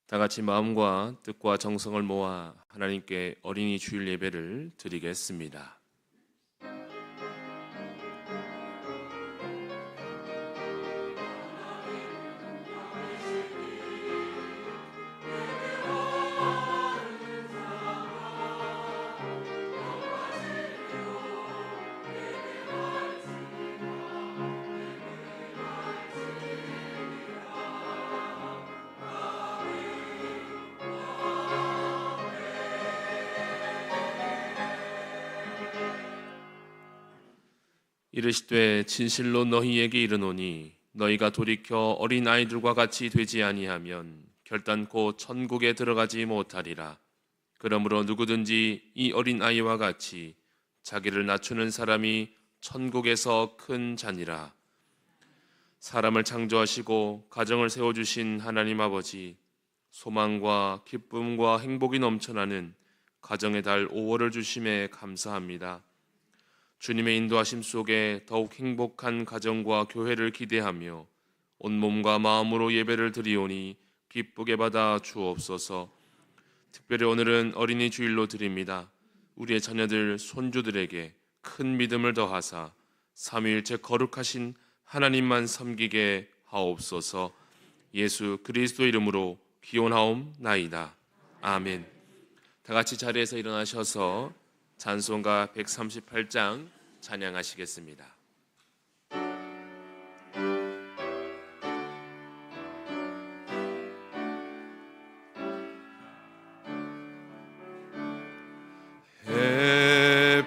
다 같이 마음과 뜻과 정성을 모아 하나님께 어린이 주일 예배를 드리겠습니다. 이르시되 진실로 너희에게 이르노니 너희가 돌이켜 어린 아이들과 같이 되지 아니하면 결단코 천국에 들어가지 못하리라. 그러므로 누구든지 이 어린 아이와 같이 자기를 낮추는 사람이 천국에서 큰 자니라. 사람을 창조하시고 가정을 세워주신 하나님 아버지, 소망과 기쁨과 행복이 넘쳐나는 가정의 달 5월을 주심에 감사합니다. 주님의 인도하심 속에 더욱 행복한 가정과 교회를 기대하며 온몸과 마음으로 예배를 드리오니 기쁘게 받아 주옵소서. 특별히 오늘은 어린이 주일로 드립니다. 우리의 자녀들, 손주들에게 큰 믿음을 더하사 삼위일체 거룩하신 하나님만 섬기게 하옵소서. 예수 그리스도 이름으로 기원하옵나이다. 아멘. 다 같이 자리에서 일어나셔서 찬송가 138장 찬양하시겠습니다.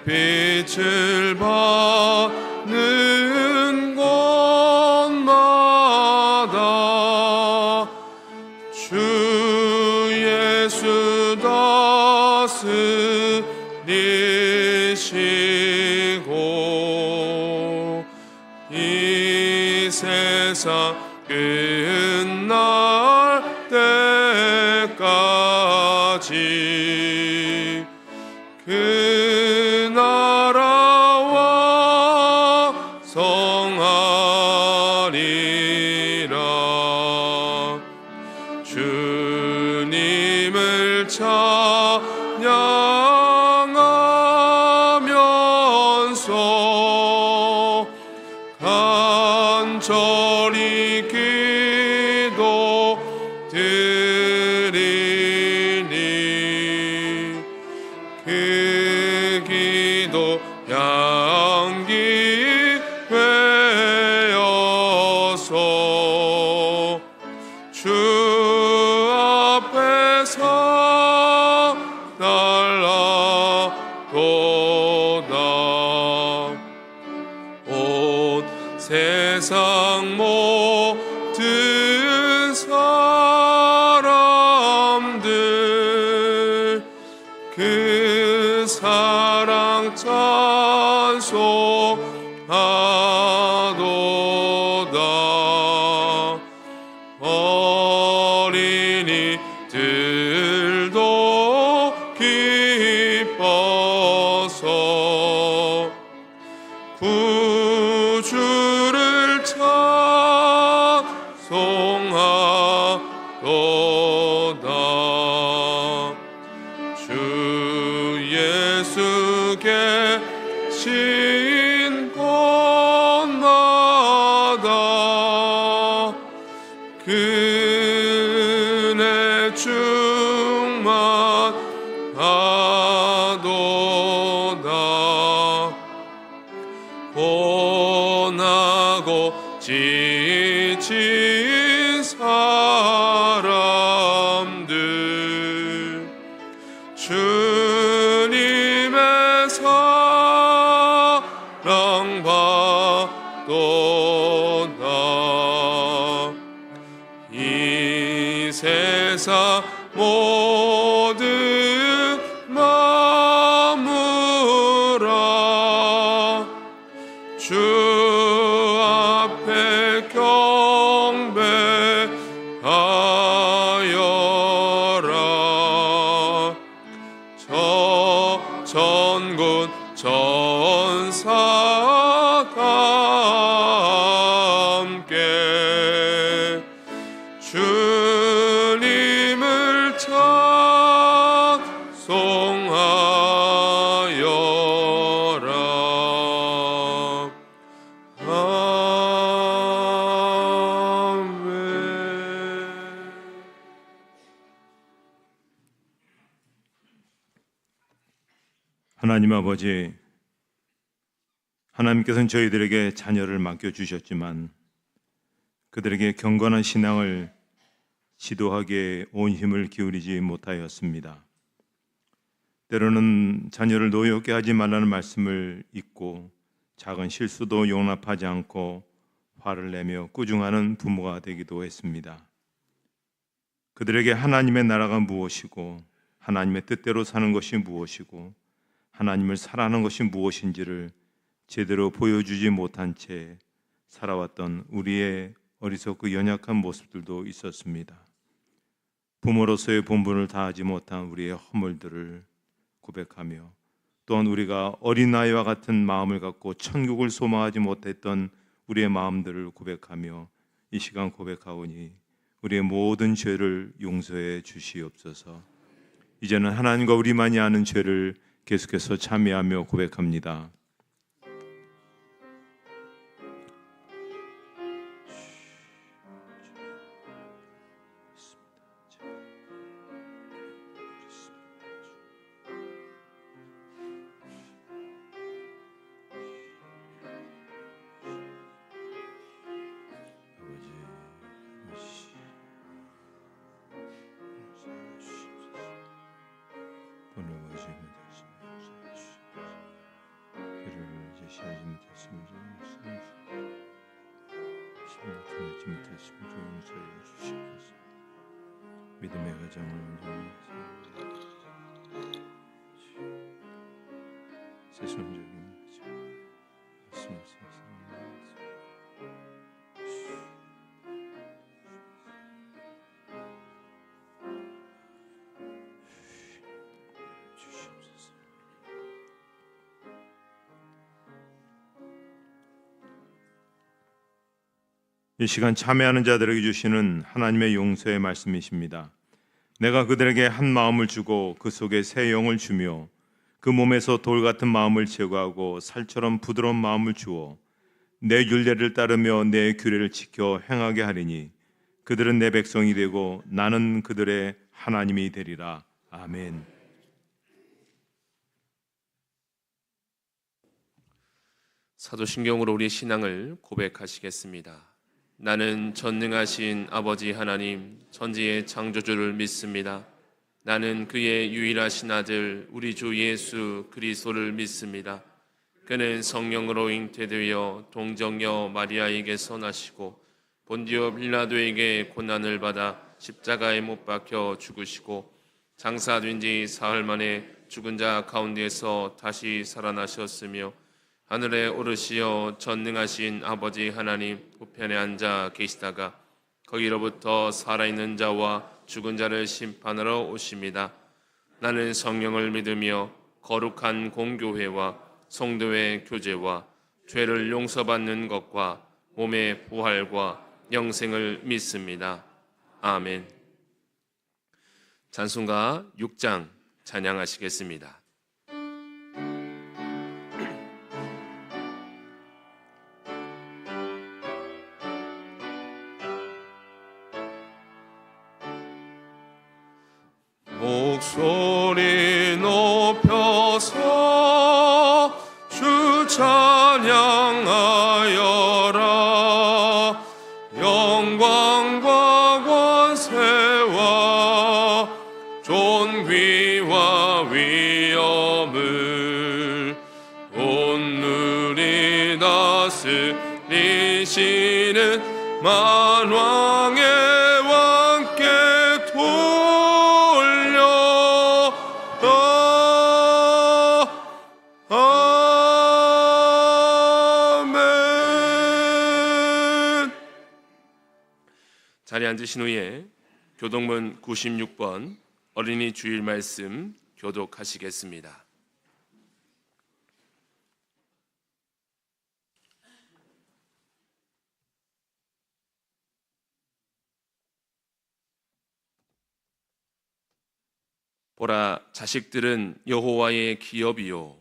햇빛을 받는 곳마다 주 예수 다스리시고 이 세상 끝날 때까지 그 나라와 성하리라. 주님을 찬양하면서 간절히 기도 드리니 그 기도 향기 되어서 주 앞에서 날아도다. 온 세상 모든 사람들 그 사랑 찬송하도다. 어린이들도 기뻐서 구주를 찬송하도다. 주 예수 계신 곳마다 그네 충만하도다. 고나고 지친 사람들 주님의 사랑 받도다. 이 세상 모든 마무라 주 앞에 경배하여라. 저 전군 전사가 함께 주님을 하나님 아버지, 하나님께서는 저희들에게 자녀를 맡겨주셨지만 그들에게 경건한 신앙을 지도하기에 온 힘을 기울이지 못하였습니다. 때로는 자녀를 노엽게 하지 말라는 말씀을 잊고 작은 실수도 용납하지 않고 화를 내며 꾸중하는 부모가 되기도 했습니다. 그들에게 하나님의 나라가 무엇이고 하나님의 뜻대로 사는 것이 무엇이고 하나님을 사랑하는 것이 무엇인지를 제대로 보여주지 못한 채 살아왔던 우리의 어리석고 연약한 모습들도 있었습니다. 부모로서의 본분을 다하지 못한 우리의 허물들을 고백하며 또한 우리가 어린아이와 같은 마음을 갖고 천국을 소망하지 못했던 우리의 마음들을 고백하며 이 시간 고백하오니 우리의 모든 죄를 용서해 주시옵소서. 이제는 하나님과 우리만이 아는 죄를 계속해서 참여하며 고백합니다. 믿음의 가정을 세상적인 이 시간 참여하는 자들에게 주시는 하나님의 용서의 말씀이십니다. 내가 그들에게 한 마음을 주고 그 속에 새 영을 주며 그 몸에서 돌 같은 마음을 제거하고 살처럼 부드러운 마음을 주어 내 율례를 따르며 내 규례를 지켜 행하게 하리니 그들은 내 백성이 되고 나는 그들의 하나님이 되리라. 아멘. 사도신경으로 우리의 신앙을 고백하시겠습니다. 나는 전능하신 아버지 하나님 천지의 창조주를 믿습니다. 나는 그의 유일하신 아들 우리 주 예수 그리스도를 믿습니다. 그는 성령으로 잉태되어 동정녀 마리아에게서 나시고 본디오 빌라도에게 고난을 받아 십자가에 못 박혀 죽으시고 장사된 지 사흘 만에 죽은 자 가운데서 다시 살아나셨으며 하늘에 오르시어 전능하신 아버지 하나님 우편에 앉아 계시다가 거기로부터 살아있는 자와 죽은 자를 심판하러 오십니다. 나는 성령을 믿으며 거룩한 공교회와 성도의 교제와 죄를 용서받는 것과 몸의 부활과 영생을 믿습니다. 아멘. 찬송가 6장 찬양하시겠습니다. 목소리 높여서 주 찬양하여라. 영광과 권세와 존귀와 위엄을 온누리 다스리시는 만왕의 자리에 앉으신 후에 교독문 96번 어린이 주일 말씀 교독하시겠습니다. 보라, 자식들은 여호와의 기업이요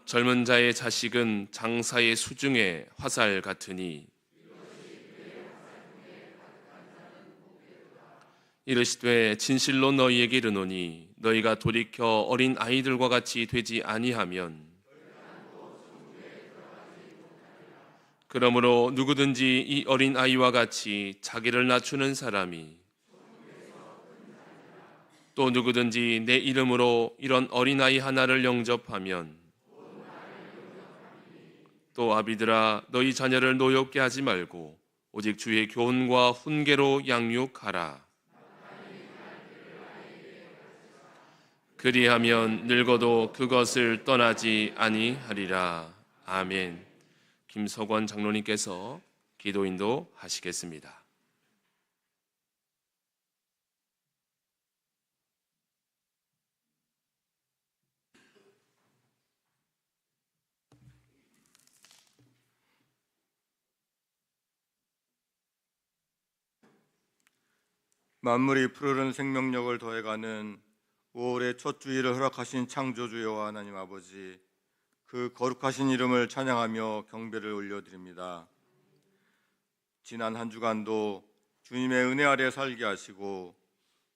젊은 자의 자식은 장사의 수중에 화살 같으니 이르시되 진실로 너희에게 이르노니 너희가 돌이켜 어린 아이들과 같이 되지 아니하면 그러므로 누구든지 이 어린 아이와 같이 자기를 낮추는 사람이 또 누구든지 내 이름으로 이런 어린아이 하나를 영접하면 또 아비들아 너희 자녀를 노엽게 하지 말고 오직 주의 교훈과 훈계로 양육하라. 그리하면 늙어도 그것을 떠나지 아니하리라. 아멘. 김석원 장로님께서 기도 인도하시겠습니다. 만물이 푸르른 생명력을 더해가는 5월의 첫 주일을 허락하신 창조주 여호와 하나님 아버지, 그 거룩하신 이름을 찬양하며 경배를 올려드립니다. 지난 한 주간도 주님의 은혜 아래 살게 하시고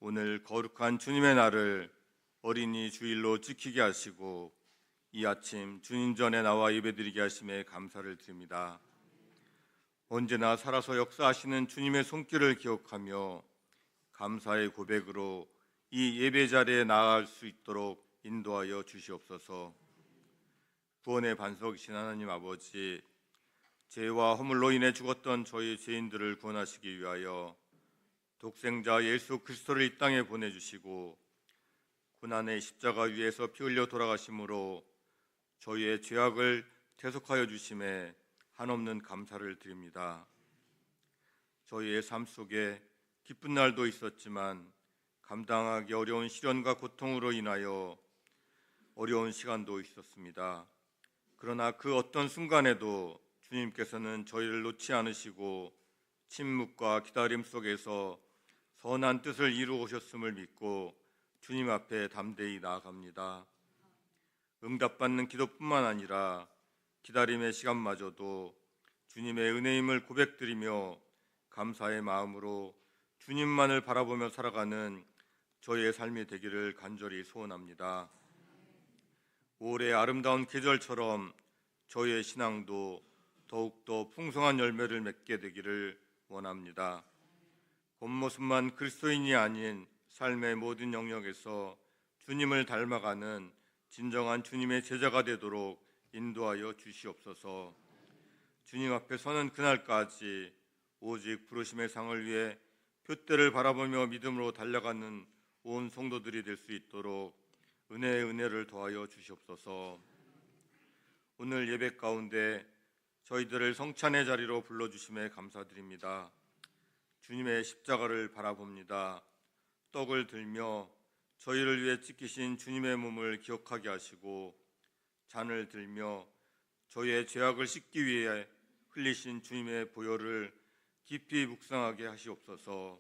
오늘 거룩한 주님의 날을 어린이 주일로 지키게 하시고 이 아침 주님 전에 나와 예배드리게 하심에 감사를 드립니다. 언제나 살아서 역사하시는 주님의 손길을 기억하며 감사의 고백으로 이 예배 자리에 나아갈 수 있도록 인도하여 주시옵소서. 구원의 반석이신 하나님 아버지, 죄와 허물로 인해 죽었던 저희 죄인들을 구원하시기 위하여 독생자 예수 그리스도를 이 땅에 보내주시고 고난의 십자가 위에서 피 흘려 돌아가심으로 저희의 죄악을 대속하여 주심에 한없는 감사를 드립니다. 저희의 삶 속에 기쁜 날도 있었지만 감당하기 어려운 시련과 고통으로 인하여 어려운 시간도 있었습니다. 그러나 그 어떤 순간에도 주님께서는 저희를 놓지 않으시고 침묵과 기다림 속에서 선한 뜻을 이루오셨음을 믿고 주님 앞에 담대히 나아갑니다. 응답받는 기도뿐만 아니라 기다림의 시간마저도 주님의 은혜임을 고백드리며 감사의 마음으로 주님만을 바라보며 살아가는 저희의 삶이 되기를 간절히 소원합니다. 올해 아름다운 계절처럼 저희의 신앙도 더욱더 풍성한 열매를 맺게 되기를 원합니다. 겉모습만 그리스도인이 아닌 삶의 모든 영역에서 주님을 닮아가는 진정한 주님의 제자가 되도록 인도하여 주시옵소서. 주님 앞에 서는 그날까지 오직 부르심의 상을 위해 표대를 바라보며 믿음으로 달려가는 온 성도들이 될 수 있도록 은혜의 은혜를 더하여 주시옵소서. 오늘 예배 가운데 저희들을 성찬의 자리로 불러주심에 감사드립니다. 주님의 십자가를 바라봅니다. 떡을 들며 저희를 위해 찢기신 주님의 몸을 기억하게 하시고 잔을 들며 저희의 죄악을 씻기 위해 흘리신 주님의 보혈을 깊이 묵상하게 하시옵소서.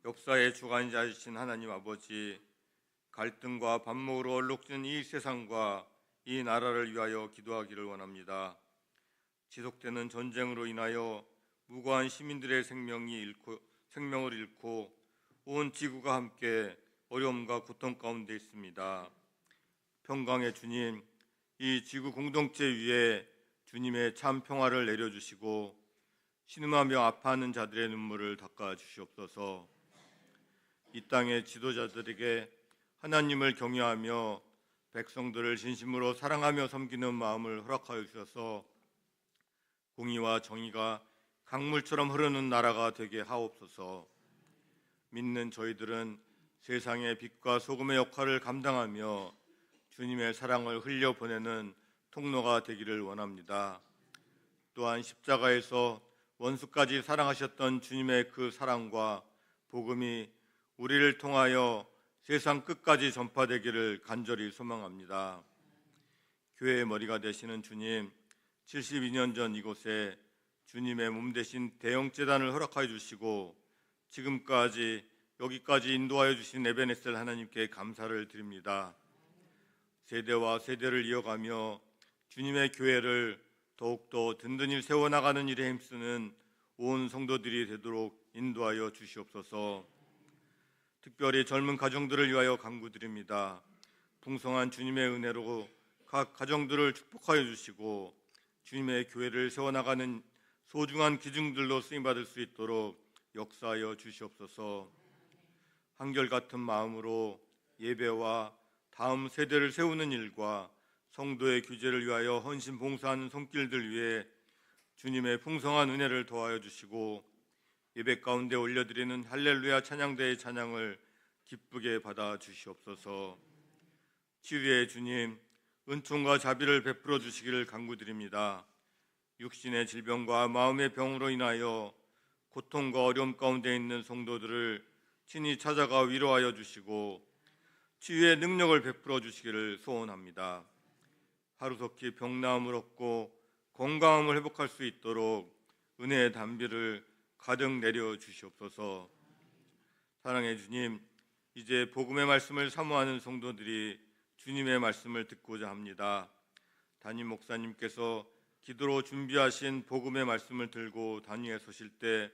역사의 주관자이신 하나님 아버지, 갈등과 반목으로 얼룩진 이 세상과 이 나라를 위하여 기도하기를 원합니다. 지속되는 전쟁으로 인하여 무고한 시민들의 생명을 잃고 온 지구가 함께 어려움과 고통 가운데 있습니다. 평강의 주님, 이 지구 공동체 위에 주님의 참 평화를 내려주시고 신음하며 아파하는 자들의 눈물을 닦아 주시옵소서. 이 땅의 지도자들에게 하나님을 경외하며 백성들을 진심으로 사랑하며 섬기는 마음을 허락하여 주셔서 공의와 정의가 강물처럼 흐르는 나라가 되게 하옵소서. 믿는 저희들은 세상의 빛과 소금의 역할을 감당하며 주님의 사랑을 흘려보내는 통로가 되기를 원합니다. 또한 십자가에서 원수까지 사랑하셨던 주님의 그 사랑과 복음이 우리를 통하여 세상 끝까지 전파되기를 간절히 소망합니다. 교회의 머리가 되시는 주님, 72년 전 이곳에 주님의 몸 대신 대형재단을 허락하여 주시고 지금까지 여기까지 인도하여 주신 에베네셀 하나님께 감사를 드립니다. 세대와 세대를 이어가며 주님의 교회를 더욱더 든든히 세워나가는 일에 힘쓰는 온 성도들이 되도록 인도하여 주시옵소서. 특별히 젊은 가정들을 위하여 간구드립니다. 풍성한 주님의 은혜로 각 가정들을 축복하여 주시고 주님의 교회를 세워나가는 소중한 기둥들로 쓰임받을 수 있도록 역사하여 주시옵소서. 한결같은 마음으로 예배와 다음 세대를 세우는 일과 성도의 규제를 위하여 헌신 봉사하는 손길들 위해 주님의 풍성한 은혜를 더하여 주시고 예배 가운데 올려드리는 할렐루야 찬양대의 찬양을 기쁘게 받아 주시옵소서. 치유의 주님, 은총과 자비를 베풀어 주시기를 간구드립니다. 육신의 질병과 마음의 병으로 인하여 고통과 어려움 가운데 있는 성도들을 친히 찾아가 위로하여 주시고 치유의 능력을 베풀어 주시기를 소원합니다. 하루속히 병나음을 얻고 건강함을 회복할 수 있도록 은혜의 단비를 가득 내려 주시옵소서. 사랑의 주님, 이제 복음의 말씀을 사모하는 성도들이 주님의 말씀을 듣고자 합니다. 담임 목사님께서 기도로 준비하신 복음의 말씀을 들고 단위에 서실 때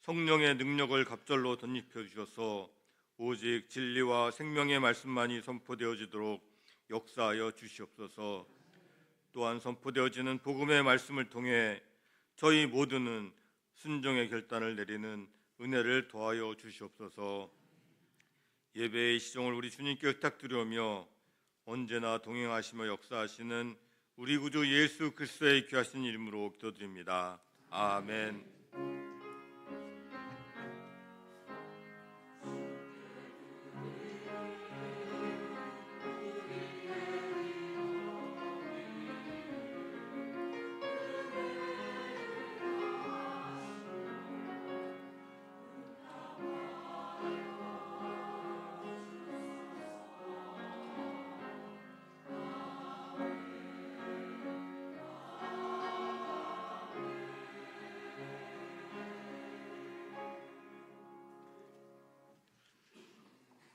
성령의 능력을 갑절로 덧입혀 주셔서 오직 진리와 생명의 말씀만이 선포되어지도록 역사하여 주시옵소서. 또한 선포되어지는 복음의 말씀을 통해 저희 모두는 순종의 결단을 내리는 은혜를 더하여 주시옵소서. 예배의 시종을 우리 주님께 의탁드리오며 언제나 동행하시며 역사하시는 우리 구주 예수 그리스도의 귀하신 이름으로 기도드립니다. 아멘.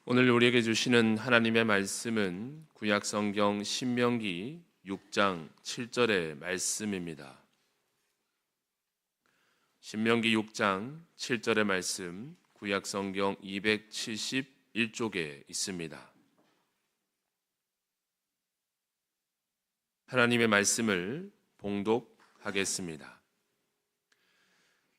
오늘 우리에게 주시는 하나님의 말씀은 구약성경 신명기 6장 7절의 말씀입니다. 신명기 6장 7절의 말씀 구약성경 271쪽에 있습니다. 하나님의 말씀을 봉독하겠습니다.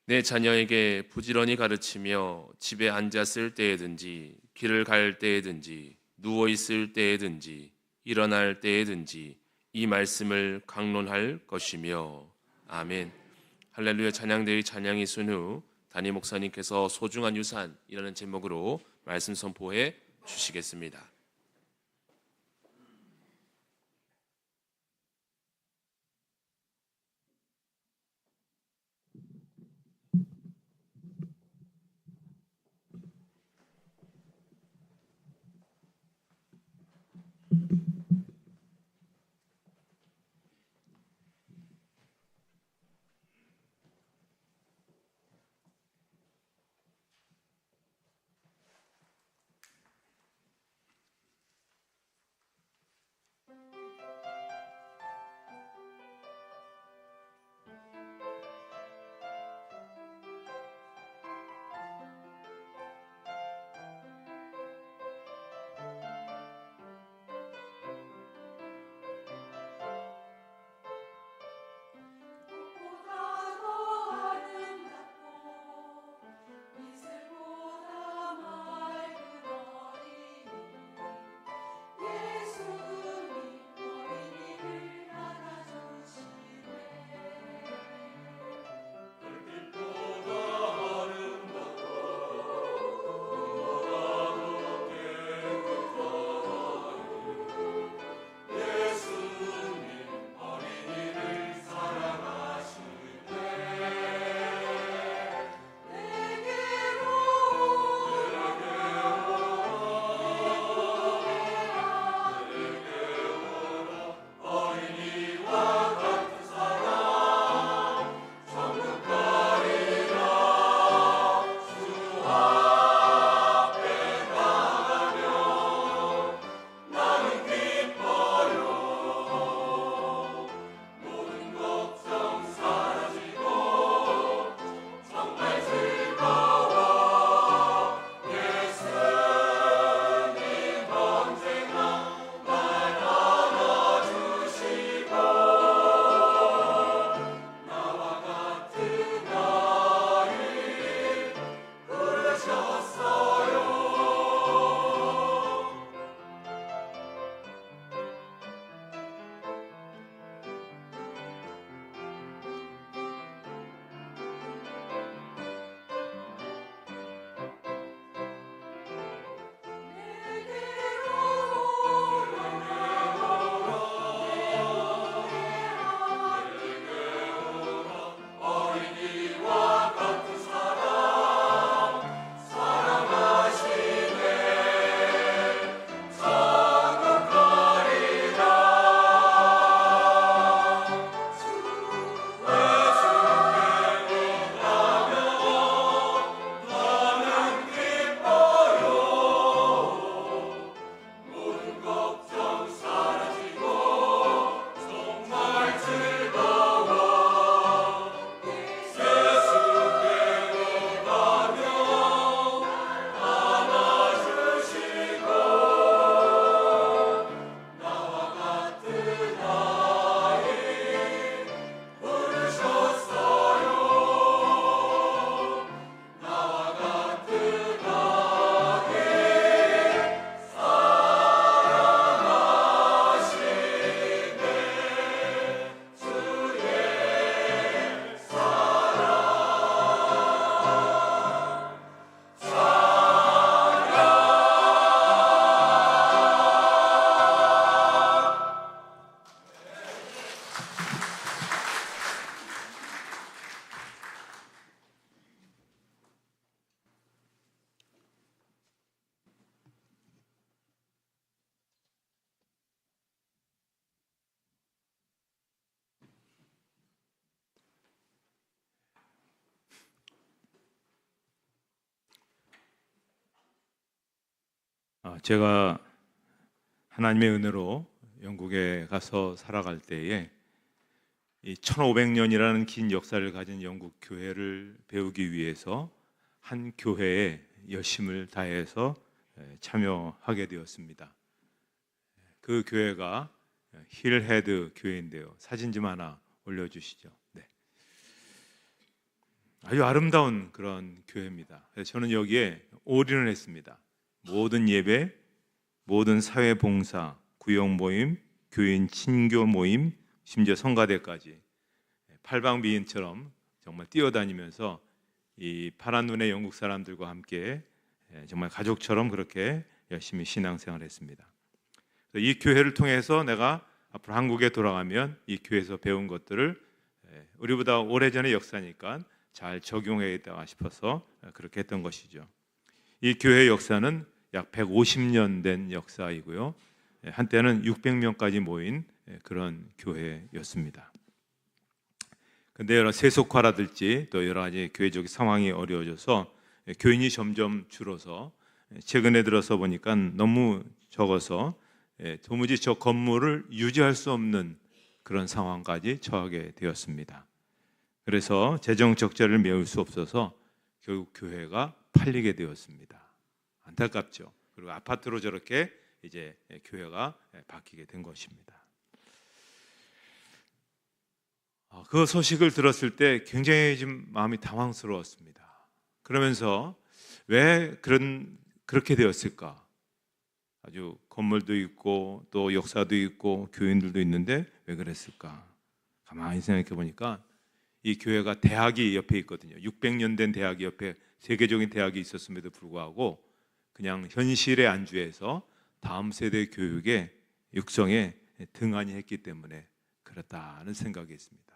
내 자녀에게 부지런히 가르치며 집에 앉았을 때에든지 길을 갈 때에든지 누워 있을 때에든지 일어날 때에든지 이 말씀을 강론할 것이며 아멘. 할렐루야 찬양대의 찬양이 있은 후 담임 목사님께서 소중한 유산이라는 제목으로 말씀 선포해 주시겠습니다. 제가 하나님의 은혜로 영국에 가서 살아갈 때에 이 1500년이라는 긴 역사를 가진 영국 교회를 배우기 위해서 한 교회에 열심을 다해서 참여하게 되었습니다. 그 교회가 힐헤드 교회인데요. 사진 좀 하나 올려주시죠. 네. 아주 아름다운 그런 교회입니다. 그래서 저는 여기에 올인을 했습니다. 모든 예배, 모든 사회 봉사, 구역 모임, 교인 친교 모임, 심지어 성가대까지 팔방미인처럼 정말 뛰어다니면서 이 파란 눈의 영국 사람들과 함께 정말 가족처럼 그렇게 열심히 신앙생활을 했습니다. 이 교회를 통해서 내가 앞으로 한국에 돌아가면 이 교회에서 배운 것들을 우리보다 오래전의 역사니까 잘 적용해야겠다 싶어서 그렇게 했던 것이죠. 이 교회의 역사는 약 150년 된 역사이고요. 한때는 600명까지 모인 그런 교회였습니다. 근데 여러 세속화라든지 또 여러 가지 교회적 상황이 어려워져서 교인이 점점 줄어서 최근에 들어서 보니까 너무 적어서 도무지 저 건물을 유지할 수 없는 그런 상황까지 처하게 되었습니다. 그래서 재정 적자를 메울 수 없어서 결국 교회가 팔리게 되었습니다. 안타깝죠. 그리고 아파트로 저렇게 이제 교회가 바뀌게 된 것입니다. 그 소식을 들었을 때 굉장히 좀 마음이 당황스러웠습니다. 그러면서 왜 그렇게 되었을까? 아주 건물도 있고 또 역사도 있고 교인들도 있는데 왜 그랬을까? 가만히 생각해 보니까 이 교회가 대학이 옆에 있거든요. 600년 된 대학이 옆에 세계적인 대학이 있었음에도 불구하고 그냥 현실에 안주해서 다음 세대 교육의 육성에 등한히 했기 때문에 그렇다는 생각이 있습니다.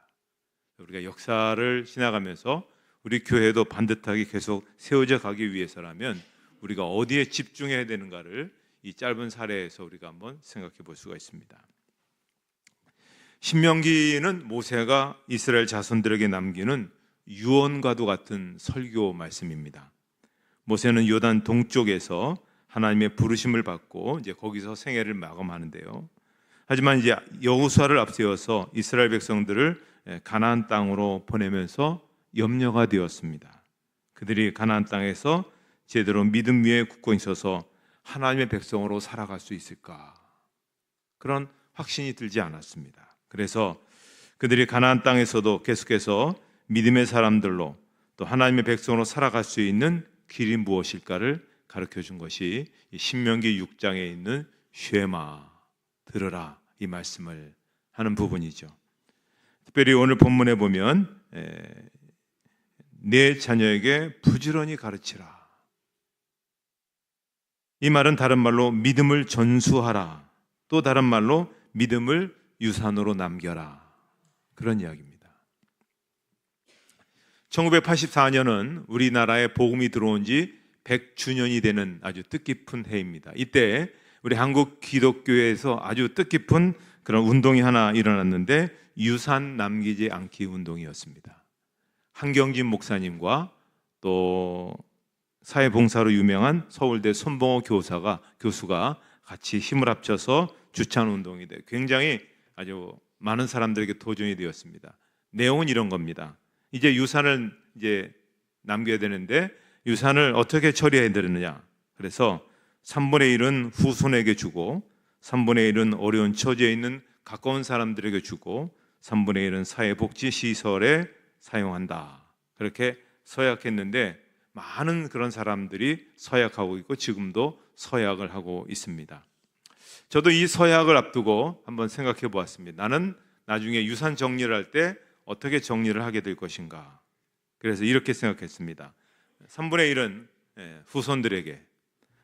우리가 역사를 지나가면서 우리 교회도 반듯하게 계속 세워져 가기 위해서라면 우리가 어디에 집중해야 되는가를 이 짧은 사례에서 우리가 한번 생각해 볼 수가 있습니다. 신명기는 모세가 이스라엘 자손들에게 남기는 유언과도 같은 설교 말씀입니다. 모세는 요단 동쪽에서 하나님의 부르심을 받고 이제 거기서 생애를 마감하는데요. 하지만 이제 여호수아를 앞세워서 이스라엘 백성들을 가나안 땅으로 보내면서 염려가 되었습니다. 그들이 가나안 땅에서 제대로 믿음 위에 굳고 있어서 하나님의 백성으로 살아갈 수 있을까? 그런 확신이 들지 않았습니다. 그래서 그들이 가나안 땅에서도 계속해서 믿음의 사람들로 또 하나님의 백성으로 살아갈 수 있는 길이 무엇일까를 가르쳐 준 것이 신명기 6장에 있는 쉐마, 들으라, 이 말씀을 하는 부분이죠. 특별히 오늘 본문에 보면 내 자녀에게 부지런히 가르치라. 이 말은 다른 말로 믿음을 전수하라, 또 다른 말로 믿음을 유산으로 남겨라, 그런 이야기입니다. 1984년은 우리나라에 복음이 들어온 지 100주년이 되는 아주 뜻깊은 해입니다. 이때 우리 한국 기독교에서 아주 뜻깊은 그런 운동이 하나 일어났는데 유산 남기지 않기 운동이었습니다. 한경진 목사님과 또 사회봉사로 유명한 서울대 손봉호 교수가 같이 힘을 합쳐서 주찬 운동이 돼 굉장히 아주 많은 사람들에게 도전이 되었습니다. 내용은 이런 겁니다. 이제 유산을 이제 남겨야 되는데 유산을 어떻게 처리해야 되느냐. 그래서 3분의 1은 후손에게 주고 3분의 1은 어려운 처지에 있는 가까운 사람들에게 주고 3분의 1은 사회복지시설에 사용한다. 그렇게 서약했는데 많은 그런 사람들이 서약하고 있고 지금도 서약을 하고 있습니다. 저도 이 서약을 앞두고 한번 생각해 보았습니다. 나는 나중에 유산 정리를 할 때 어떻게 정리를 하게 될 것인가. 그래서 이렇게 생각했습니다. 3분의 1은 후손들에게,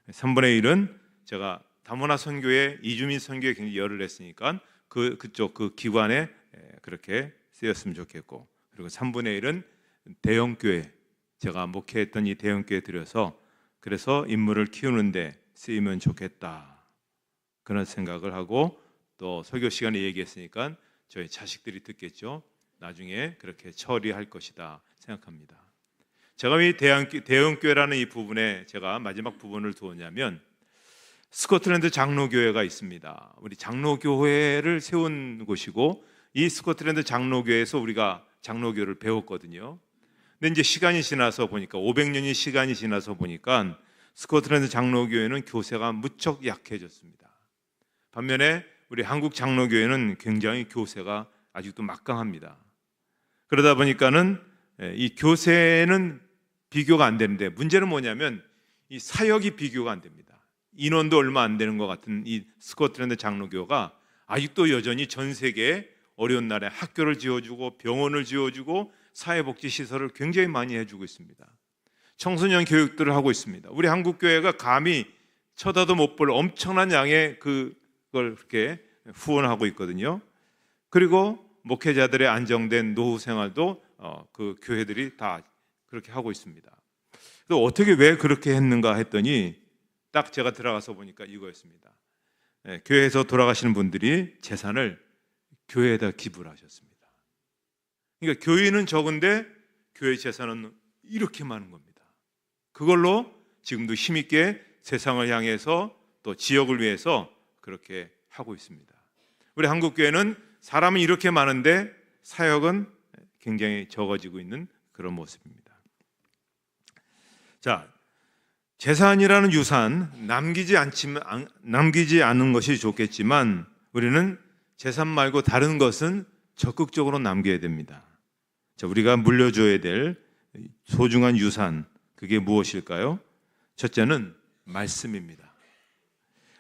3분의 1은 제가 다문화 선교회, 이주민 선교에 굉장히 열을 냈으니까 그쪽 그 기관에 그렇게 쓰였으면 좋겠고, 그리고 3분의 1은 대형교회, 제가 목회했던 이 대형교회에 들여서 그래서 인물을 키우는데 쓰이면 좋겠다, 그런 생각을 하고, 또 설교 시간에 얘기했으니까 저희 자식들이 듣겠죠. 나중에 그렇게 처리할 것이다 생각합니다. 제가 이 대형교회라는 이 부분에 제가 마지막 부분을 두었냐면 스코틀랜드 장로교회가 있습니다. 우리 장로교회를 세운 곳이고, 이 스코틀랜드 장로교회에서 우리가 장로교를 배웠거든요. 근데 이제 시간이 지나서 보니까 500년이 시간이 지나서 보니까 스코틀랜드 장로교회는 교세가 무척 약해졌습니다. 반면에 우리 한국 장로교회는 굉장히 교세가 아직도 막강합니다. 그러다 보니까는 이 교세는 비교가 안 되는데, 문제는 뭐냐면 이 사역이 비교가 안 됩니다. 인원도 얼마 안 되는 것 같은 이 스코틀랜드 장로교가 아직도 여전히 전 세계에 어려운 날에 학교를 지어주고 병원을 지어주고 사회복지 시설을 굉장히 많이 해주고 있습니다. 청소년 교육들을 하고 있습니다. 우리 한국 교회가 감히 쳐다도 못 볼 엄청난 양의 그걸 그렇게 후원하고 있거든요. 그리고 목회자들의 안정된 노후 생활도 그 교회들이 다 그렇게 하고 있습니다. 또 어떻게 왜 그렇게 했는가 했더니 딱 제가 들어가서 보니까 이거였습니다. 교회에서 돌아가시는 분들이 재산을 교회에다 기부를 하셨습니다. 그러니까 교인은 적은데 교회 재산은 이렇게 많은 겁니다. 그걸로 지금도 힘있게 세상을 향해서 또 지역을 위해서 그렇게 하고 있습니다. 우리 한국교회는 사람은 이렇게 많은데 사역은 굉장히 적어지고 있는 그런 모습입니다. 자, 재산이라는 유산 남기지 않는 것이 좋겠지만 우리는 재산 말고 다른 것은 적극적으로 남겨야 됩니다. 자, 우리가 물려줘야 될 소중한 유산, 그게 무엇일까요? 첫째는 말씀입니다.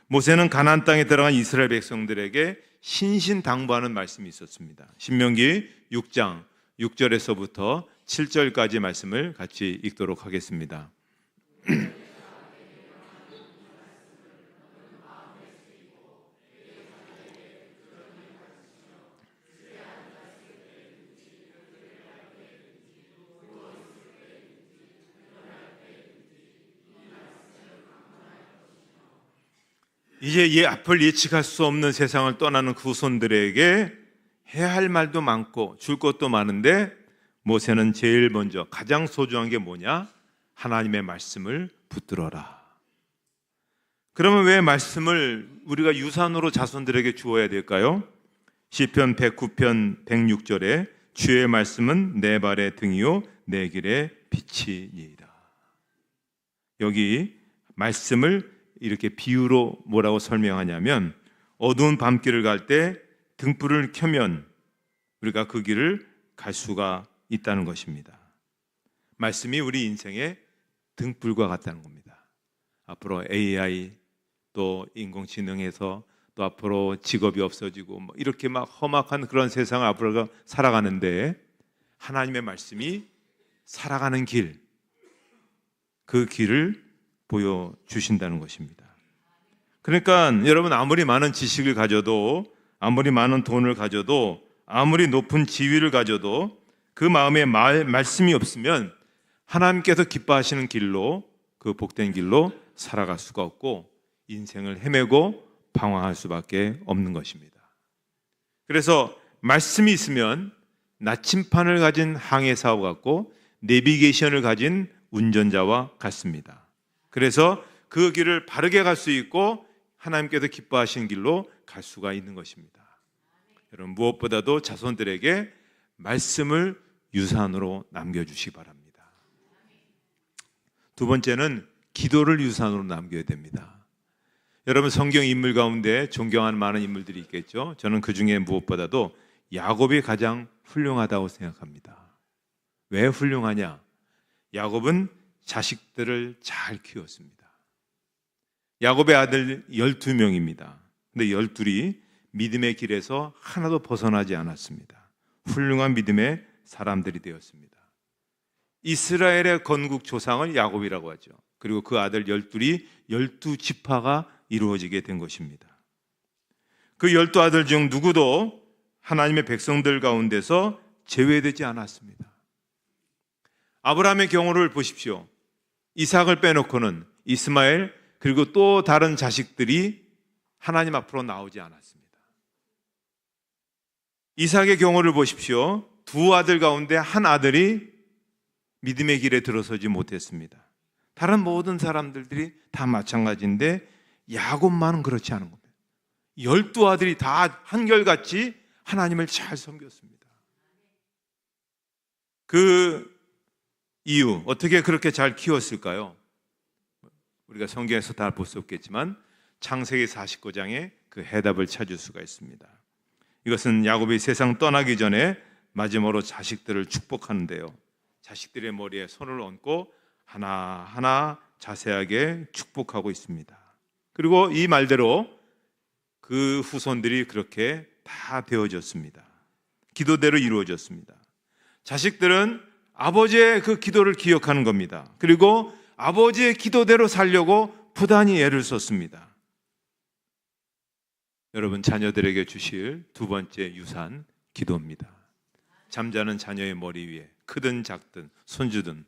모세는 가나안 땅에 들어간 이스라엘 백성들에게 신신당부하는 말씀이 있었습니다. 신명기 6장 6절에서부터 7절까지 말씀을 같이 읽도록 하겠습니다. 이제 이 앞을 예측할 수 없는 세상을 떠나는 그 후손들에게 해야 할 말도 많고 줄 것도 많은데 모세는 제일 먼저 가장 소중한 게 뭐냐? 하나님의 말씀을 붙들어라. 그러면 왜 말씀을 우리가 유산으로 자손들에게 주어야 될까요? 시편 109편 106절에 주의 말씀은 내 발의 등이요 내 길의 빛이니이다. 여기 말씀을 이렇게 비유로 뭐라고 설명하냐면 어두운 밤길을 갈 때 등불을 켜면 우리가 그 길을 갈 수가 있다는 것입니다. 말씀이 우리 인생의 등불과 같다는 겁니다. 앞으로 AI 또 인공지능에서 또 앞으로 직업이 없어지고 뭐 이렇게 막 험악한 그런 세상을 앞으로 살아가는데 하나님의 말씀이 살아가는 길, 그 길을 보여주신다는 것입니다. 그러니까 여러분 아무리 많은 지식을 가져도 아무리 많은 돈을 가져도 아무리 높은 지위를 가져도 그 마음에 말씀이 없으면 하나님께서 기뻐하시는 길로 그 복된 길로 살아갈 수가 없고 인생을 헤매고 방황할 수밖에 없는 것입니다. 그래서 말씀이 있으면 나침판을 가진 항해사와 같고 내비게이션을 가진 운전자와 같습니다. 그래서 그 길을 바르게 갈 수 있고 하나님께서 기뻐하시는 길로 갈 수가 있는 것입니다. 여러분 무엇보다도 자손들에게 말씀을 유산으로 남겨주시기 바랍니다. 두 번째는 기도를 유산으로 남겨야 됩니다. 여러분 성경 인물 가운데 존경하는 많은 인물들이 있겠죠. 저는 그 중에 무엇보다도 야곱이 가장 훌륭하다고 생각합니다. 왜 훌륭하냐? 야곱은 자식들을 잘 키웠습니다. 야곱의 아들 12명입니다. 근데 12이 믿음의 길에서 하나도 벗어나지 않았습니다. 훌륭한 믿음의 사람들이 되었습니다. 이스라엘의 건국 조상을 야곱이라고 하죠. 그리고 그 아들 12이 12지파가 이루어지게 된 것입니다. 그 12아들 중 누구도 하나님의 백성들 가운데서 제외되지 않았습니다. 아브라함의 경우를 보십시오. 이삭을 빼놓고는 이스마엘 그리고 또 다른 자식들이 하나님 앞으로 나오지 않았습니다. 이삭의 경우를 보십시오. 두 아들 가운데 한 아들이 믿음의 길에 들어서지 못했습니다. 다른 모든 사람들이 다 마찬가지인데 야곱만은 그렇지 않은 겁니다. 12 아들이 다 한결같이 하나님을 잘 섬겼습니다. 그 이유, 어떻게 그렇게 잘 키웠을까요? 우리가 성경에서 다 볼 수 없겠지만 창세기 49장에 그 해답을 찾을 수가 있습니다. 이것은 야곱이 세상 떠나기 전에 마지막으로 자식들을 축복하는데요, 자식들의 머리에 손을 얹고 하나하나 자세하게 축복하고 있습니다. 그리고 이 말대로 그 후손들이 그렇게 다 되어졌습니다. 기도대로 이루어졌습니다. 자식들은 아버지의 그 기도를 기억하는 겁니다. 그리고 아버지의 기도대로 살려고 부단히 애를 썼습니다. 여러분, 자녀들에게 주실 두 번째 유산, 기도입니다. 잠자는 자녀의 머리 위에 크든 작든 손주든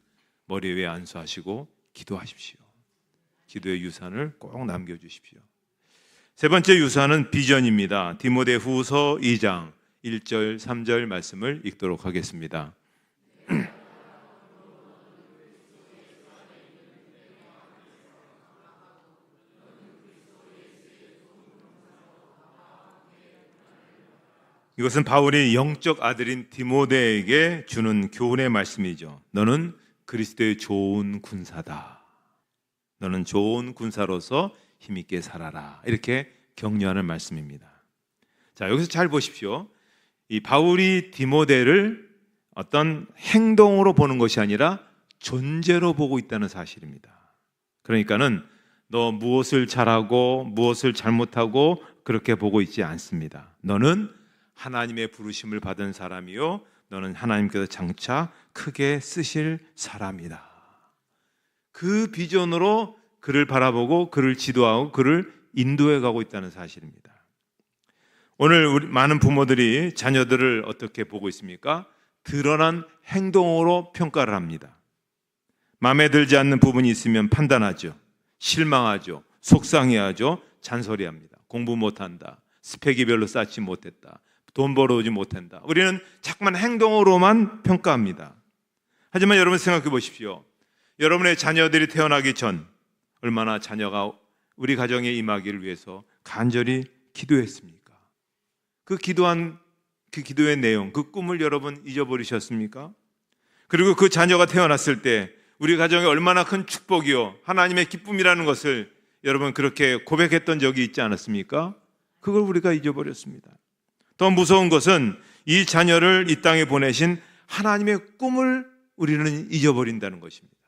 머리 위에 안수하시고 기도하십시오. 기도의 유산을 꼭 남겨주십시오. 세 번째 유산은 비전입니다. 디모데후서 2장 1절 3절 말씀을 읽도록 하겠습니다. 이것은 바울이 영적 아들인 디모데에게 주는 교훈의 말씀이죠. 너는 그리스도의 좋은 군사다. 너는 좋은 군사로서 힘있게 살아라. 이렇게 격려하는 말씀입니다. 자, 여기서 잘 보십시오. 이 바울이 디모데를 어떤 행동으로 보는 것이 아니라 존재로 보고 있다는 사실입니다. 그러니까는 너 무엇을 잘하고 무엇을 잘못하고 그렇게 보고 있지 않습니다. 너는 하나님의 부르심을 받은 사람이요, 너는 하나님께서 장차 크게 쓰실 사람이다. 그 비전으로 그를 바라보고 그를 지도하고 그를 인도해 가고 있다는 사실입니다. 오늘 우리 많은 부모들이 자녀들을 어떻게 보고 있습니까? 드러난 행동으로 평가를 합니다. 마음에 들지 않는 부분이 있으면 판단하죠. 실망하죠. 속상해하죠. 잔소리합니다. 공부 못한다. 스펙이 별로 쌓지 못했다. 돈 벌어오지 못한다. 우리는 자꾸만 행동으로만 평가합니다. 하지만 여러분 생각해 보십시오. 여러분의 자녀들이 태어나기 전 얼마나 자녀가 우리 가정에 임하기를 위해서 간절히 기도했습니까? 그 기도의 내용, 그 꿈을 여러분 잊어버리셨습니까? 그리고 그 자녀가 태어났을 때 우리 가정에 얼마나 큰 축복이요, 하나님의 기쁨이라는 것을 여러분 그렇게 고백했던 적이 있지 않았습니까? 그걸 우리가 잊어버렸습니다. 더 무서운 것은 이 자녀를 이 땅에 보내신 하나님의 꿈을 우리는 잊어버린다는 것입니다.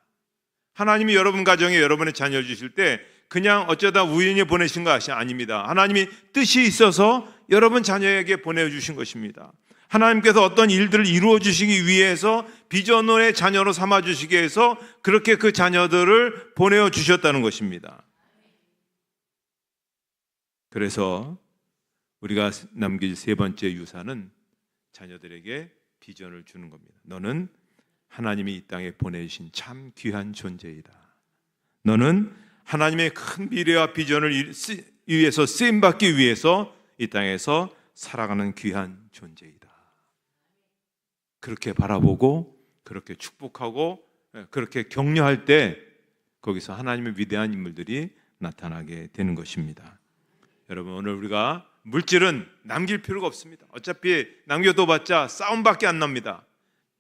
하나님이 여러분 가정에 여러분의 자녀를 주실 때 그냥 어쩌다 우연히 보내신 것이 아닙니다. 하나님이 뜻이 있어서 여러분 자녀에게 보내주신 것입니다. 하나님께서 어떤 일들을 이루어 주시기 위해서 비전의 자녀로 삼아 주시기 위해서 그렇게 그 자녀들을 보내어 주셨다는 것입니다. 그래서 우리가 남길 세 번째 유산은 자녀들에게 비전을 주는 겁니다. 너는 하나님이 이 땅에 보내주신 참 귀한 존재이다. 너는 하나님의 큰 미래와 비전을 위해서 쓰임받기 위해서 이 땅에서 살아가는 귀한 존재이다. 그렇게 바라보고 그렇게 축복하고 그렇게 격려할 때 거기서 하나님의 위대한 인물들이 나타나게 되는 것입니다. 여러분, 오늘 우리가 물질은 남길 필요가 없습니다. 어차피 남겨둬봤자 싸움밖에 안 납니다.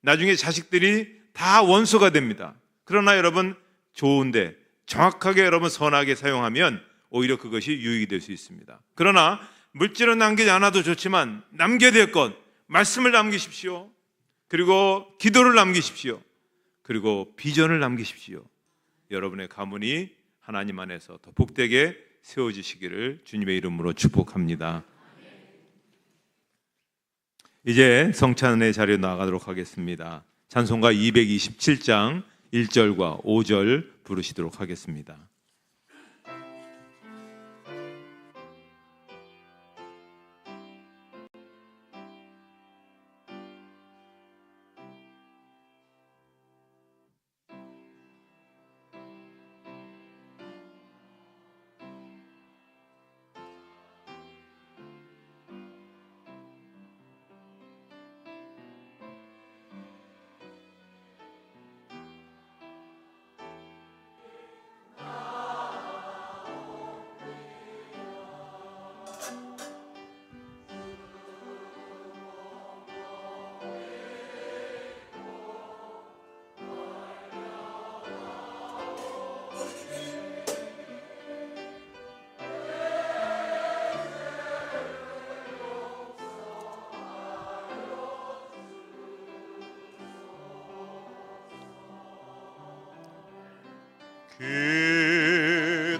나중에 자식들이 다 원수가 됩니다. 그러나 여러분, 좋은데 정확하게 여러분 선하게 사용하면 오히려 그것이 유익이 될 수 있습니다. 그러나 물질은 남기지 않아도 좋지만 남겨야 될 것, 말씀을 남기십시오. 그리고 기도를 남기십시오. 그리고 비전을 남기십시오. 여러분의 가문이 하나님 안에서 더 복되게 세워지시기를 주님의 이름으로 축복합니다. 이제 성찬의 자리에 나가도록 하겠습니다. 찬송가 227장 1절과 5절 부르시도록 하겠습니다.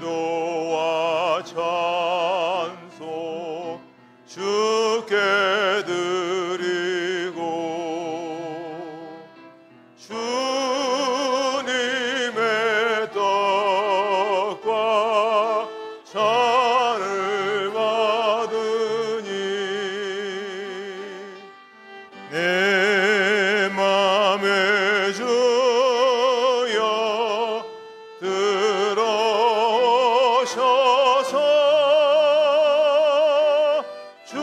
기도와 찬송 주께 드리고 주님의 떡과 잔을 받으니 내 맘에 주여 들어오셔서 주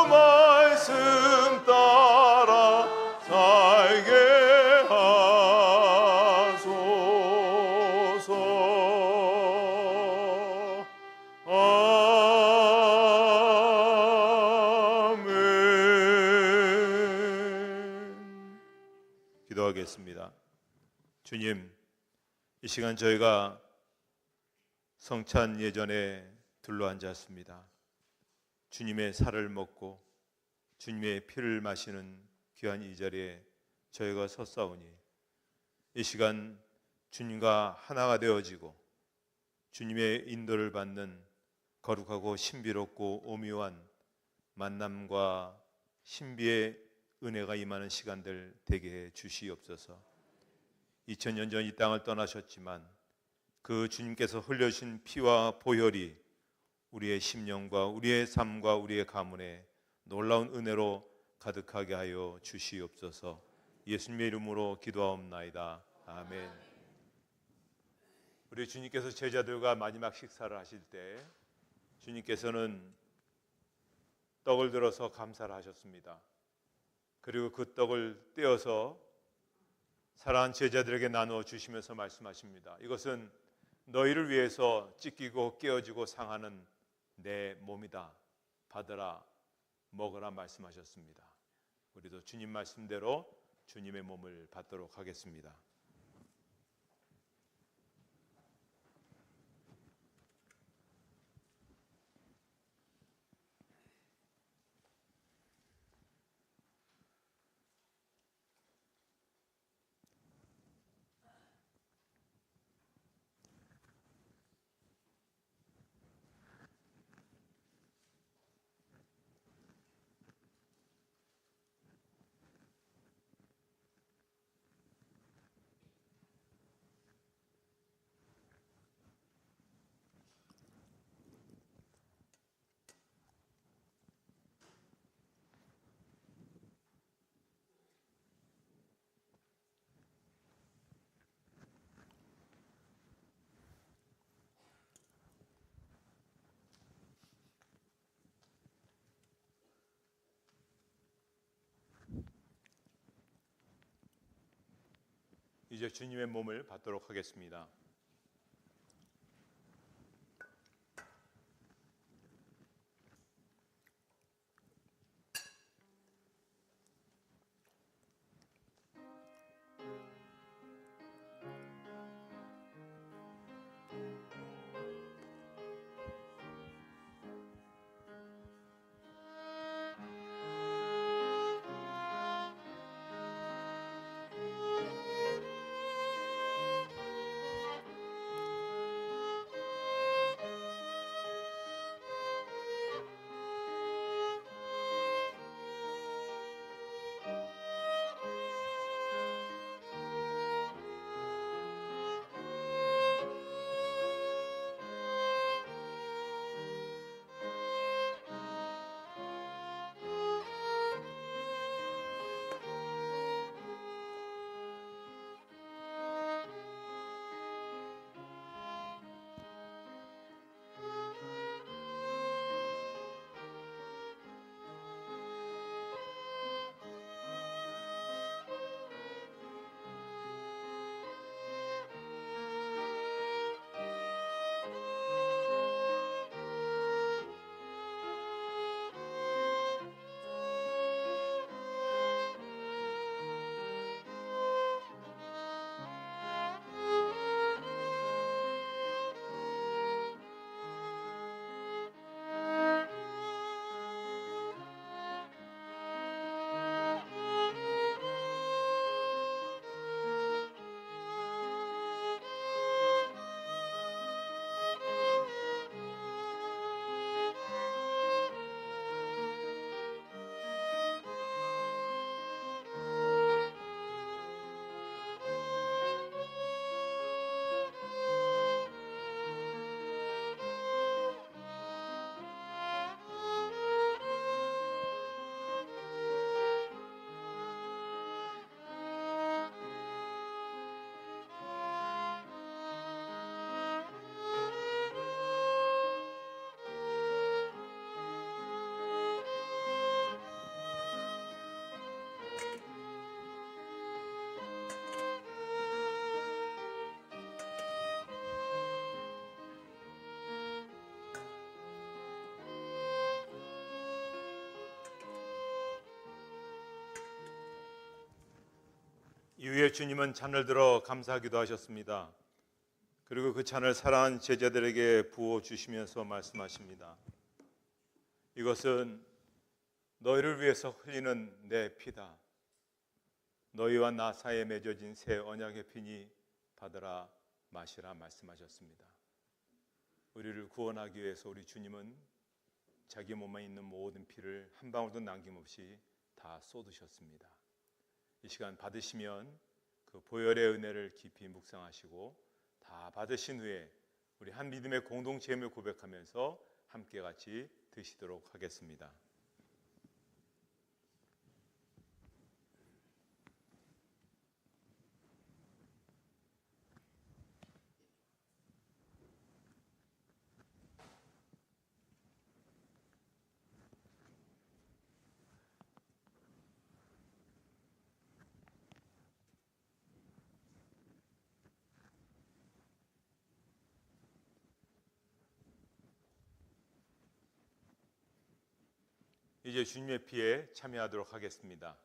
말씀 따라 살게 하소서. 아멘. 기도하겠습니다. 주님, 이 시간 저희가 성찬 예전에 둘러앉았습니다. 주님의 살을 먹고 주님의 피를 마시는 귀한 이 자리에 저희가 섰사오니 이 시간 주님과 하나가 되어지고 주님의 인도를 받는 거룩하고 신비롭고 오묘한 만남과 신비의 은혜가 임하는 시간들 되게 해 주시옵소서. 2000년 전 이 땅을 떠나셨지만 그 주님께서 흘려주신 피와 보혈이 우리의 심령과 우리의 삶과 우리의 가문에 놀라운 은혜로 가득하게 하여 주시옵소서. 예수님의 이름으로 기도하옵나이다. 아멘. 우리 주님께서 제자들과 마지막 식사를 하실 때 주님께서는 떡을 들어서 감사를 하셨습니다. 그리고 그 떡을 떼어서 사랑하는 제자들에게 나누어 주시면서 말씀하십니다. 이것은 너희를 위해서 찢기고 깨어지고 상하는 내 몸이다. 받으라, 먹으라 말씀하셨습니다. 우리도 주님 말씀대로 주님의 몸을 받도록 하겠습니다. 이제 주님의 몸을 받도록 하겠습니다. 이후에 주님은 잔을 들어 감사하기도 하셨습니다. 그리고 그 잔을 사랑하는 제자들에게 부어 주시면서 말씀하십니다. 이것은 너희를 위해서 흘리는 내 피다. 너희와 나 사이에 맺어진 새 언약의 피니 받으라 마시라 말씀하셨습니다. 우리를 구원하기 위해서 우리 주님은 자기 몸에 있는 모든 피를 한 방울도 남김없이 다 쏟으셨습니다. 이 시간 받으시면 그 보혈의 은혜를 깊이 묵상하시고 다 받으신 후에 우리 한 믿음의 공동체임을 고백하면서 함께 같이 드시도록 하겠습니다. 이제 주님의 피에 참여하도록 하겠습니다.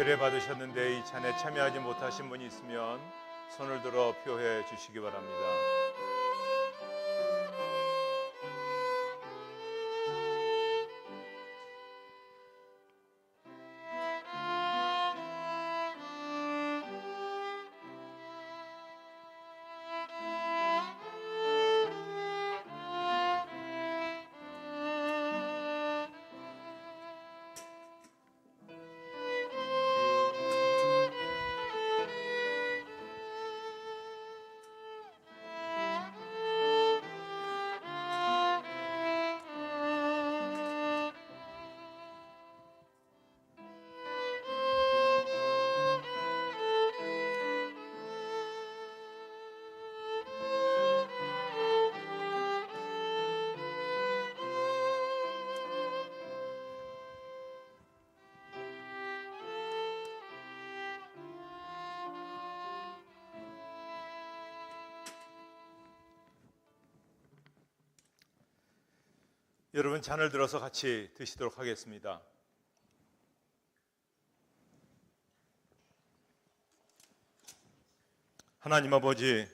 세례 받으셨는데 이 잔에 참여하지 못하신 분이 있으면 손을 들어 표해 주시기 바랍니다. 여러분 잔을 들어서 같이 드시도록 하겠습니다. 하나님 아버지,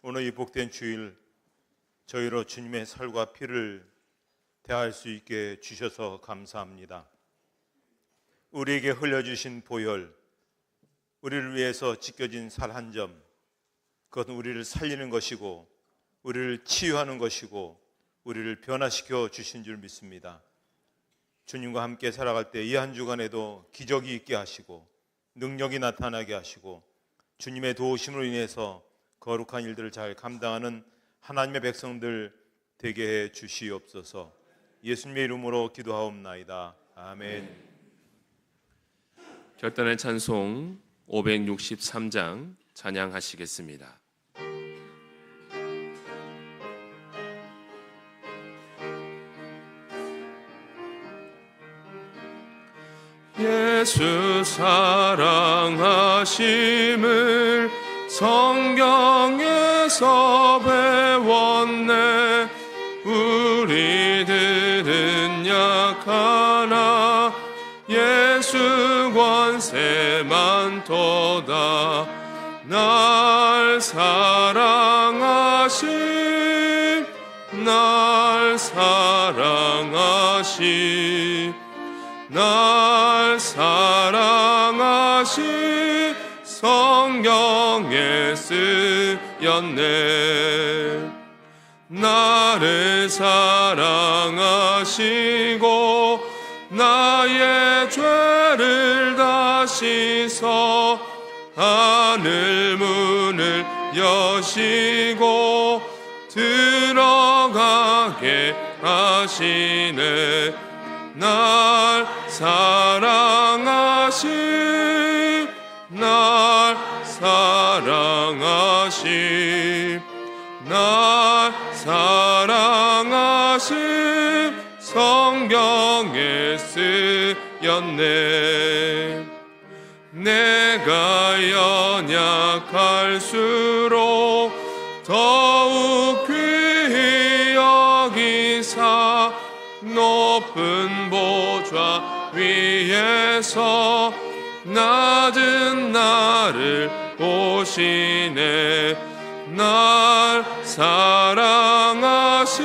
오늘 이 복된 주일 저희로 주님의 살과 피를 대할 수 있게 주셔서 감사합니다. 우리에게 흘려주신 보혈, 우리를 위해서 지켜진 살 한 점, 그것은 우리를 살리는 것이고 우리를 치유하는 것이고 우리를 변화시켜 주신 줄 믿습니다. 주님과 함께 살아갈 때 이 한 주간에도 기적이 있게 하시고 능력이 나타나게 하시고 주님의 도우심으로 인해서 거룩한 일들을 잘 감당하는 하나님의 백성들 되게 해 주시옵소서. 예수님의 이름으로 기도하옵나이다. 아멘. 결단의 찬송 563장 찬양하시겠습니다. 예수 사랑하심을 성경에서 배웠네. 우리들은 약하나 예수 권세 많도다. 날 사랑하심, 날 사랑하심, 날 사랑하심 성경에 쓰였네. 나를 사랑하시고 나의 죄를 다 씻어 하늘 문을 여시고 들어가게 하시네. 날 사랑하심, 날 사랑하심, 날 사랑하심 성경에 쓰였네. 내가 연약할수록 더욱 귀히 여기사 높은 보좌 위에서 낮은 나를 보시네. 날 사랑하심,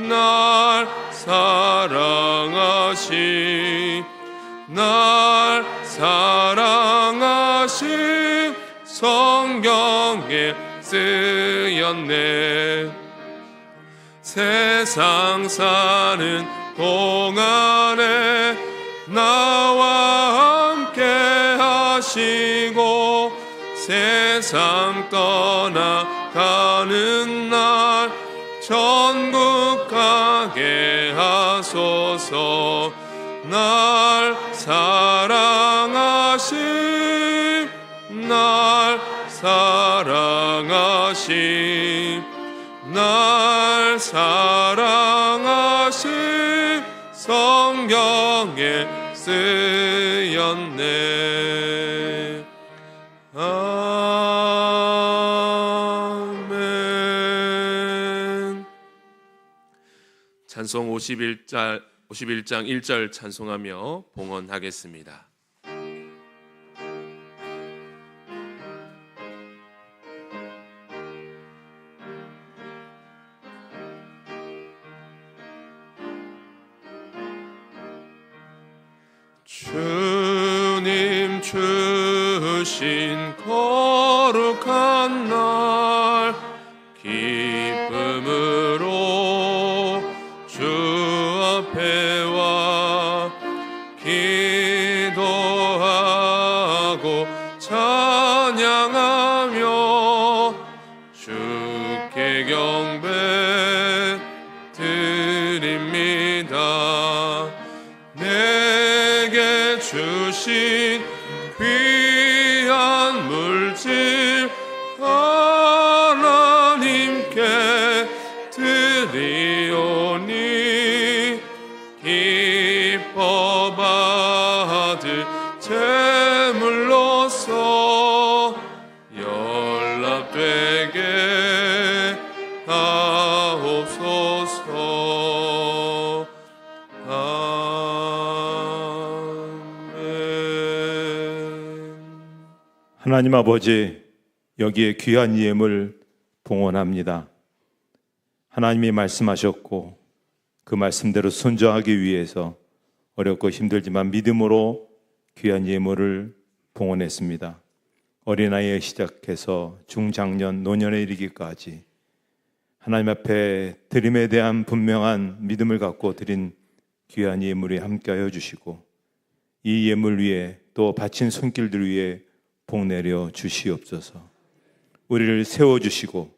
날 사랑하심, 날 사랑하심 성경에 쓰였네. 세상 사는 동안에 나와 함께 하시고 세상 떠나가는 날 천국 가게 하소서. 날 사랑하심, 날 사랑하심, 날 사랑하심 성경에 쓰였네. 아멘. 찬송 51장 1절 찬송하며 봉헌하겠습니다. 주님 주신 거룩한 날 기쁨으로 주 앞에 와 기도하고 찬양하며 주께 경배 드립니다. 내게 주신 귀한 물질 하나님께 드리오니 기뻐 받을 제물로서 연락되게 하옵소서. 하나님 아버지, 여기에 귀한 예물 봉헌합니다. 하나님이 말씀하셨고 그 말씀대로 순종하기 위해서 어렵고 힘들지만 믿음으로 귀한 예물을 봉헌했습니다. 어린아이에 시작해서 중장년, 노년에 이르기까지 하나님 앞에 드림에 대한 분명한 믿음을 갖고 드린 귀한 예물에 함께하여 주시고 이 예물 위에 또 바친 손길들 위에 복 내려 주시옵소서. 우리를 세워주시고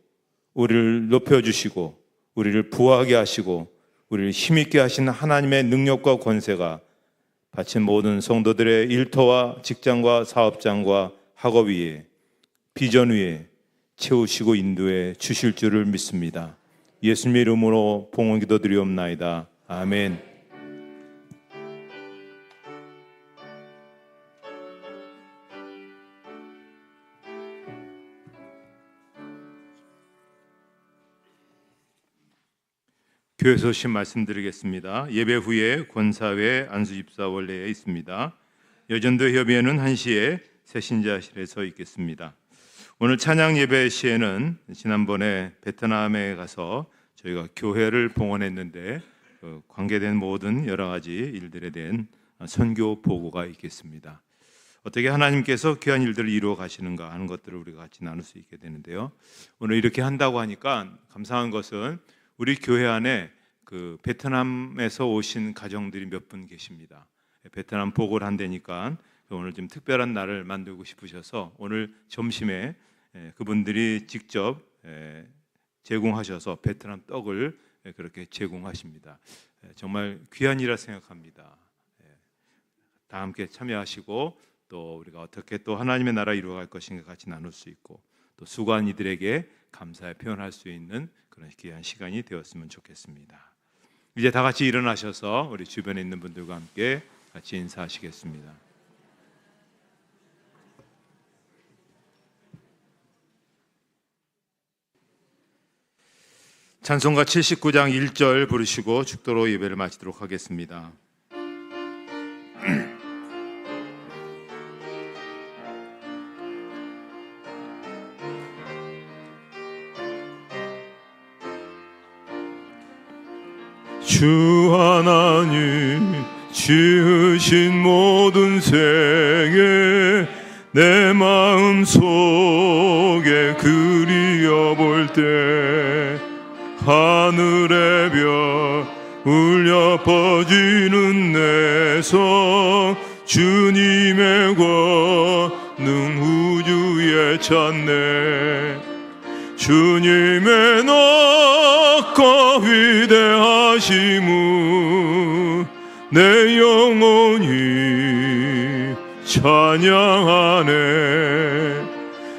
우리를 높여주시고 우리를 부하게 하시고 우리를 힘있게 하시는 하나님의 능력과 권세가 바친 모든 성도들의 일터와 직장과 사업장과 학업 위에 비전 위에 채우시고 인도해 주실 줄을 믿습니다. 예수님의 이름으로 봉헌 기도드리옵나이다. 아멘. 교회 소식 말씀드리겠습니다. 예배 후에 권사회 안수집사 원래에 있습니다. 여전도 협의회는 1시에 새신자실에서 있겠습니다. 오늘 찬양 예배 시에는 지난번에 베트남에 가서 저희가 교회를 봉헌했는데 관계된 모든 여러 가지 일들에 대한 선교 보고가 있겠습니다. 어떻게 하나님께서 귀한 일들을 이루어 가시는가 하는 것들을 우리가 같이 나눌 수 있게 되는데요. 오늘 이렇게 한다고 하니까 감사한 것은 우리 교회 안에 그 베트남에서 오신 가정들이 몇 분 계십니다. 베트남 보고를 한다니까 오늘 좀 특별한 날을 만들고 싶으셔서 오늘 점심에 그분들이 직접 제공하셔서 베트남 떡을 그렇게 제공하십니다. 정말 귀한 일이라 생각합니다. 다 함께 참여하시고 또 우리가 어떻게 또 하나님의 나라 이루어갈 것인가 같이 나눌 수 있고 또 수고한 이들에게 감사의 표현할 수 있는 그런 귀한 시간이 되었으면 좋겠습니다. 이제 다 같이 일어나셔서 우리 주변에 있는 분들과 함께 같이 인사하시겠습니다. 찬송가 79장 1절 부르시고 축도로 예배를 마치도록 하겠습니다. 주 하나님 지으신 모든 생에 내 마음 속에 그리워볼 때 하늘의 별 울려 퍼지는 내 성 주님의 권능 우주에 찾네. 주님의 높고 위대하심을 내 영혼이 찬양하네.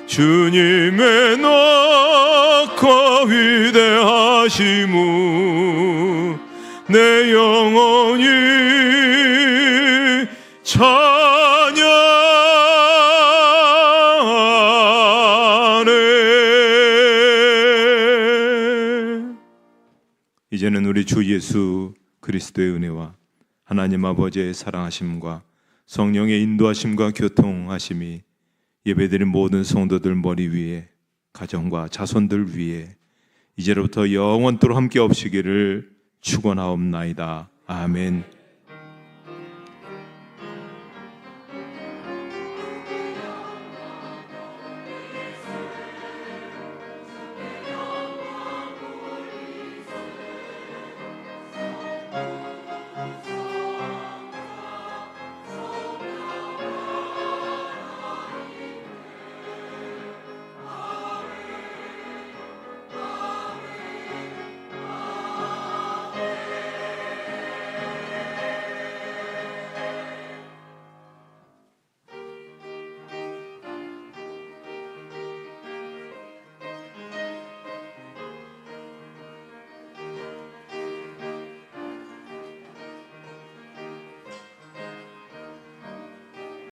주님의 높고 위대하심을 내 영혼이 찬양하네. 이제는 우리 주 예수 그리스도의 은혜와 하나님 아버지의 사랑하심과 성령의 인도하심과 교통하심이 예배드린 모든 성도들 머리 위에 가정과 자손들 위에 이제로부터 영원토록 함께 없으기를 축원하옵나이다. 아멘.